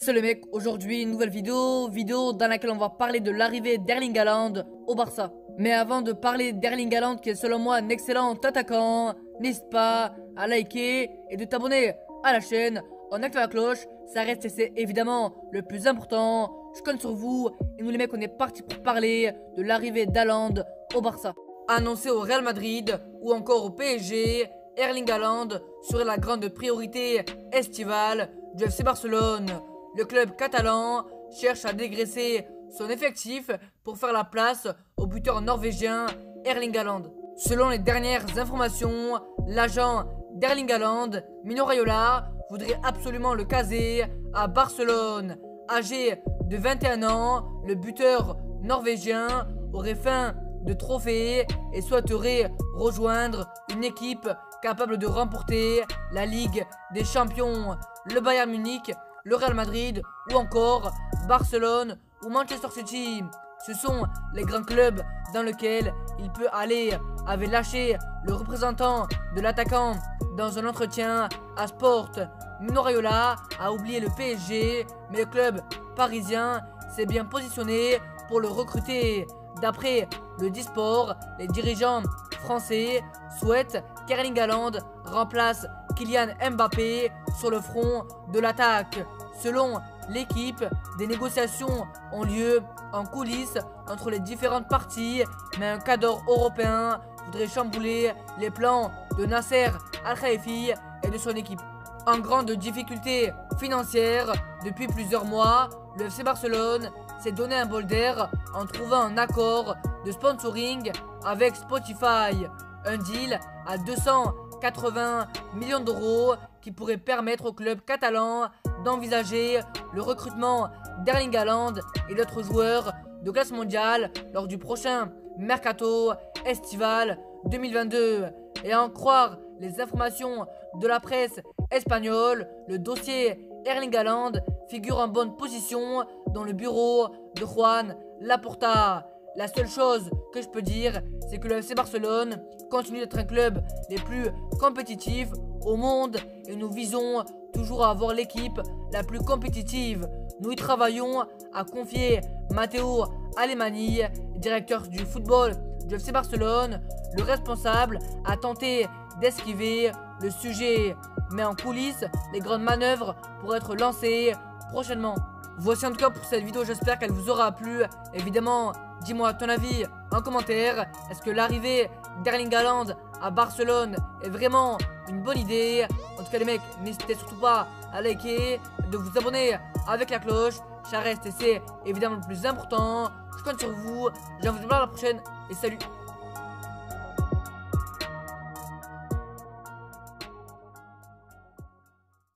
Salut les mecs, aujourd'hui une nouvelle vidéo dans laquelle on va parler de l'arrivée d'Erling Haaland au Barça. Mais avant de parler d'Erling Haaland qui est selon moi un excellent attaquant, n'hésite pas à liker et de t'abonner à la chaîne en activant la cloche, ça reste et c'est évidemment le plus important. Je compte sur vous et nous les mecs on est parti pour parler de l'arrivée d'Haaland au Barça. Annoncé au Real Madrid ou encore au PSG, Erling Haaland serait la grande priorité estivale du FC Barcelone. Le club catalan cherche à dégraisser son effectif pour faire la place au buteur norvégien Erling Haaland. Selon les dernières informations, l'agent d'Erling Haaland, Mino Raiola, voudrait absolument le caser à Barcelone. Âgé de 21 ans, le buteur norvégien aurait faim de trophées et souhaiterait rejoindre une équipe capable de remporter la Ligue des Champions, le Bayern Munich, le Real Madrid ou encore Barcelone ou Manchester City. Ce sont les grands clubs dans lesquels il peut aller, avait lâché le représentant de l'attaquant dans un entretien à Sport. Mino Raiola a oublié le PSG, mais le club parisien s'est bien positionné pour le recruter. D'après le Disport, les dirigeants français souhaitent qu'Erling Haaland remplace Kylian Mbappé sur le front de l'attaque. Selon l'équipe, des négociations ont lieu en coulisses entre les différentes parties, mais un cadre européen voudrait chambouler les plans de Nasser Al-Khelaifi et de son équipe. En grande difficulté financière depuis plusieurs mois, le FC Barcelone s'est donné un bol d'air en trouvant un accord de sponsoring avec Spotify. Un deal à 280 millions d'euros qui pourrait permettre au club catalan d'envisager le recrutement d'Erling Haaland et d'autres joueurs de classe mondiale lors du prochain mercato estival 2022. Et à en croire les informations de la presse espagnole, le dossier Erling Haaland figure en bonne position dans le bureau de Juan Laporta. La seule chose que je peux dire, c'est que le FC Barcelone continue d'être un club des plus compétitifs au monde et nous visons toujours à avoir l'équipe la plus compétitive. Nous y travaillons à confier Matteo Alemany, directeur du football du FC Barcelone. Le responsable a tenté d'esquiver le sujet, mais en coulisses, les grandes manœuvres pourraient être lancées prochainement. Voici en tout cas pour cette vidéo, j'espère qu'elle vous aura plu. Évidemment, dis-moi ton avis en commentaire. Est-ce que l'arrivée d'Erling Haaland à Barcelone est vraiment une bonne idée? En tout cas les mecs, n'hésitez surtout pas à liker, de vous abonner avec la cloche. Ça reste et c'est évidemment le plus important. Je compte sur vous. Je vous dis à la prochaine et salut.